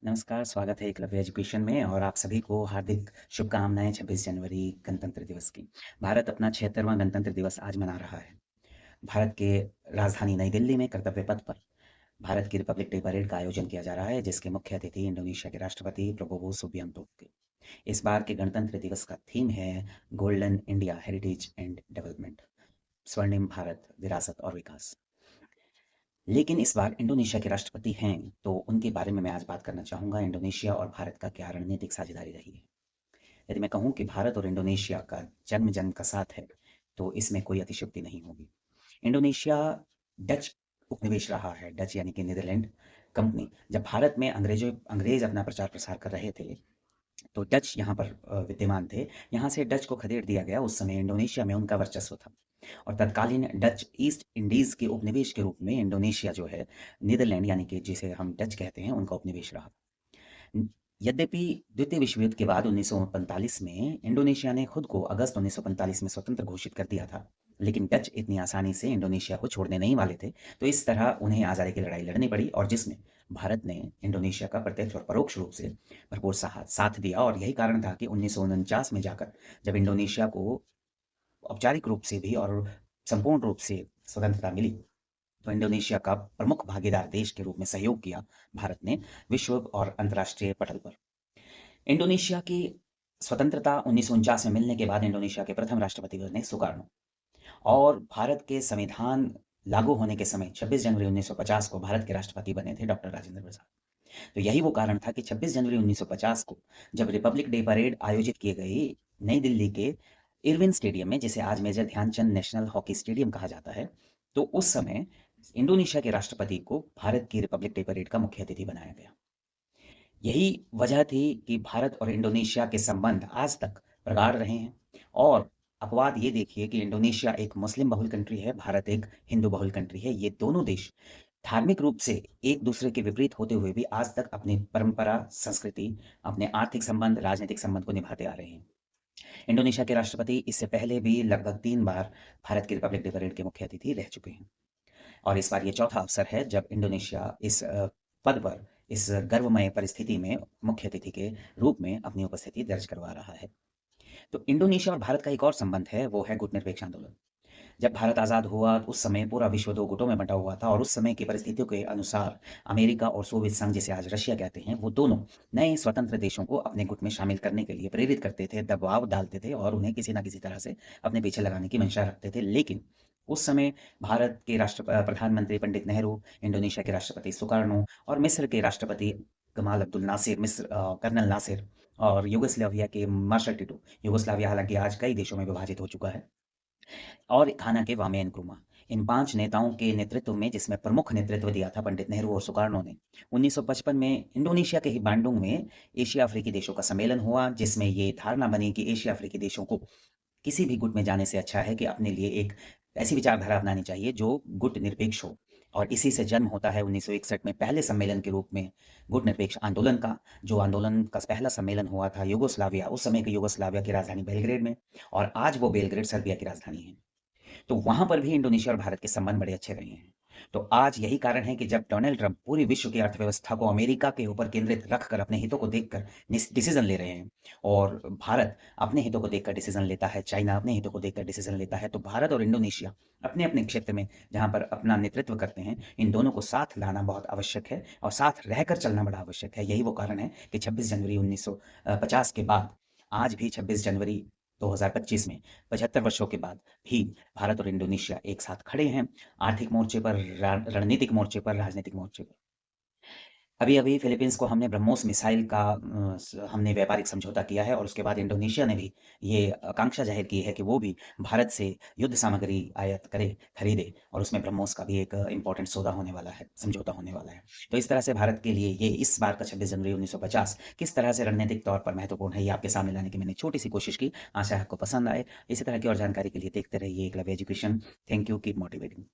नमस्कार, स्वागत है एकलव्य एजुकेशन में और आप सभी को हार्दिक शुभकामनाएँ 26 जनवरी गणतंत्र दिवस की। भारत अपना 76वां गणतंत्र दिवस आज मना रहा है। भारत के राजधानी नई दिल्ली में कर्तव्य पथ पर भारत की रिपब्लिक डे परेड का आयोजन किया जा रहा है, जिसके मुख्य अतिथि इंडोनेशिया के राष्ट्रपति प्रबोवो सुबियांतो थे। इस बार के गणतंत्र दिवस का थीम है golden India heritage and development, स्वर्णिम भारत, विरासत और विकास। लेकिन इस बार इंडोनेशिया के राष्ट्रपति हैं, तो उनके बारे में मैं आज बात करना चाहूँगा, इंडोनेशिया और भारत का क्या रणनीतिक साझेदारी रही है। यदि मैं कहूँ कि भारत और इंडोनेशिया का जन्म-जन्म का साथ है, तो इसमें कोई अतिशयोक्ति नहीं होगी। इंडोनेशिया डच उपनिवेश रहा है, डच यानी कि नीदरलैंड कंपनी। जब भारत में अंग्रेज अपना प्रचार-प्रसार कर रहे थे, तो डच यहाँ पर विद्यमान थे। यहाँ से डच को खदेड़ दिया गया, उस समय इंडोनेशिया में उनका वर्चस्व था। और तत्कालीन डच ईस्ट इंडीज़ के उपनिवेश के रूप में इंडोनेशिया जो है, नीदरलैंड यानी कि जिसे हम डच कहते हैं, उनका उपनिवेश रहा। न यद्यपि द्वितीय विश्व युद्ध के बाद 1945 में इंडोनेशिया ने खुद को अगस्त 1945 में स्वतंत्र घोषित कर दिया था, लेकिन डच इतनी आसानी से इंडोनेशिया को छोड़ने नहीं वाले थे, तो इस तरह उन्हें आज़ादी की लड़ाई लड़नी पड़ी और जिसमें भारत ने इंडोनेशिया का प्रत्यक्ष और परोक्ष रूप से भरपूर साथ दिया और यही कारण था कि 1949 में जाकर जब इंडोनेशिया को औपचारिक रूप से भी और संपूर्ण रूप से स्वतंत्रता मिली, तो इंडोनेशिया का प्रमुख भागीदार देश के रूप में सहयोग किया भारत ने विश्व और अंतर्राष्ट्रीय पटल पर। इंडोनेशिया की स्वतंत्रता 1949 में मिलने के बाद इंडोनेशिया के प्रथम राष्ट्रपति बने सुकार्नो और भारत के संविधान लागू होने के समय 26 जनवरी 1950 को भारत के राष्ट्रपति बने थे डॉक्टर राजेंद्र प्रसाद। तो यही वो कारण था कि 26 जनवरी 1950 को जब रिपब्लिक डे परेड आयोजित की गई नई दिल्ली के इरविन स्टेडियम में, जिसे आज major Dhyan Chand national hockey stadium कहा जाता है, तो उस समय इंडोनेशिया के राष्ट्रपति को भारत की रिपब्लिक डे परेड का मुख्य अतिथि बनाया गया। यही वजह थी कि भारत और इंडोनेशिया के संबंध आज तक प्रगाढ़ रहे हैं और अपवाद ये देखिए कि इंडोनेशिया एक मुस्लिम बहुल कंट्री है, भारत एक हिंदू बहुल कंट्री है। ये दोनों देश धार्मिक रूप से एक दूसरे के विपरीत होते हुए भी आज तक अपनी परंपरा, संस्कृति, अपने आर्थिक संबंध, राजनीतिक संबंध को निभाते आ रहे हैं। इंडोनेशिया के राष्ट्रपति इससे पहले भी लगभग 3 बार भारत की रिपब्लिक डे परेड के मुख्य अतिथि रह चुके हैं और इस बार ये चौथा अवसर है जब इंडोनेशिया इस पद पर, इस गर्वमय परिस्थिति में मुख्य अतिथि के रूप में अपनी उपस्थिति दर्ज करवा रहा है। तो इंडोनेशिया और भारत का एक और संबंध है, वो है गुटनिरपेक्ष आंदोलन। जब भारत आज़ाद हुआ, उस समय पूरा विश्व 2 गुटों में बँटा हुआ था और उस समय की परिस्थितियों के अनुसार अमेरिका और सोवियत संघ, जिसे आज रशिया कहते हैं, वो दोनों नए स्वतंत्र देशों को अपने गुट में शामिल करने के लिए प्रेरित करते थे, दबाव डालते थे और उन्हें किसी न किसी तरह से अपने पीछे लगाने की मंशा रखते थे। लेकिन उस समय भारत के प्रधानमंत्री पंडित नेहरू, इंडोनेशिया के राष्ट्रपति सुकार्नो और मिस्र के राष्ट्रपति गमाल अब्दुल नासिर, कर्नल नासिर और यूगोस्लाविया के मार्शल टिटो, यूगोस्लाविया हालाँकि आज कई देशों में विभाजित हो चुका है। और घाना के वामे नक्रुमा। इन 5 नेताओं के नेतृत्व में, जिसमें प्रमुख नेतृत्व दिया था पंडित नेहरू और सुकार्नो ने, 1955 में इंडोनेशिया के ही बांडुंग में एशिया अफ्रीकी देशों का सम्मेलन हुआ, जिसमें ये धारणा बनी कि एशिया अफ्रीकी देशों को किसी भी गुट में जाने से अच्छा है कि अपने लिए एक ऐसी विचारधारा अपनानी चाहिए जो गुट निरपेक्ष हो। और इसी से जन्म होता है 1961 में पहले सम्मेलन के रूप में गुट निरपेक्ष आंदोलन का, जो आंदोलन का पहला सम्मेलन हुआ था यूगोस्लाविया, उस समय के यूगोस्लाविया की राजधानी बेलग्रेड में और आज वो बेलग्रेड सर्बिया की राजधानी है। तो वहाँ पर भी इंडोनेशिया और भारत के संबंध बड़े अच्छे रहे हैं। तो आज यही कारण है कि जब डोनाल्ड ट्रंप पूरी विश्व की अर्थव्यवस्था को अमेरिका के ऊपर केंद्रित रखकर अपने हितों को देखकर डिसीजन ले रहे हैं और भारत अपने हितों को देखकर डिसीजन लेता है, चाइना अपने हितों को देखकर डिसीजन लेता है, तो भारत और इंडोनेशिया अपने-अपने क्षेत्र में जहाँ पर अपना नेतृत्व करते हैं, इन दोनों को साथ लाना बहुत आवश्यक है और साथ रहकर चलना बड़ा आवश्यक है। यही वो कारण है कि 26 जनवरी 1950 के बाद आज भी 26 जनवरी 2025 में 75 वर्षों के बाद भी भारत और इंडोनेशिया एक साथ खड़े हैं, आर्थिक मोर्चे पर, रणनीतिक मोर्चे पर, राजनीतिक मोर्चे पर। अभी-अभी फिलीपींस को हमने ब्रह्मोस मिसाइल का हमने व्यापारिक समझौता किया है और उसके बाद इंडोनेशिया ने भी ये आकांक्षा जाहिर की है कि वो भी भारत से युद्ध सामग्री आयात करे, खरीदे और उसमें ब्रह्मोस का भी एक इम्पोर्टेंट सौदा होने वाला है, समझौता होने वाला है। तो इस तरह से भारत के लिए ये इस बार का 26 जनवरी 1950 किस तरह से रणनीतिक तौर पर महत्वपूर्ण है, ये आपके सामने लाने की मैंने छोटी-सी कोशिश की। आशा है आपको पसंद आए। इसी तरह की और जानकारी के लिए देखते रहिए Eklavya education. Thank you, keep motivating.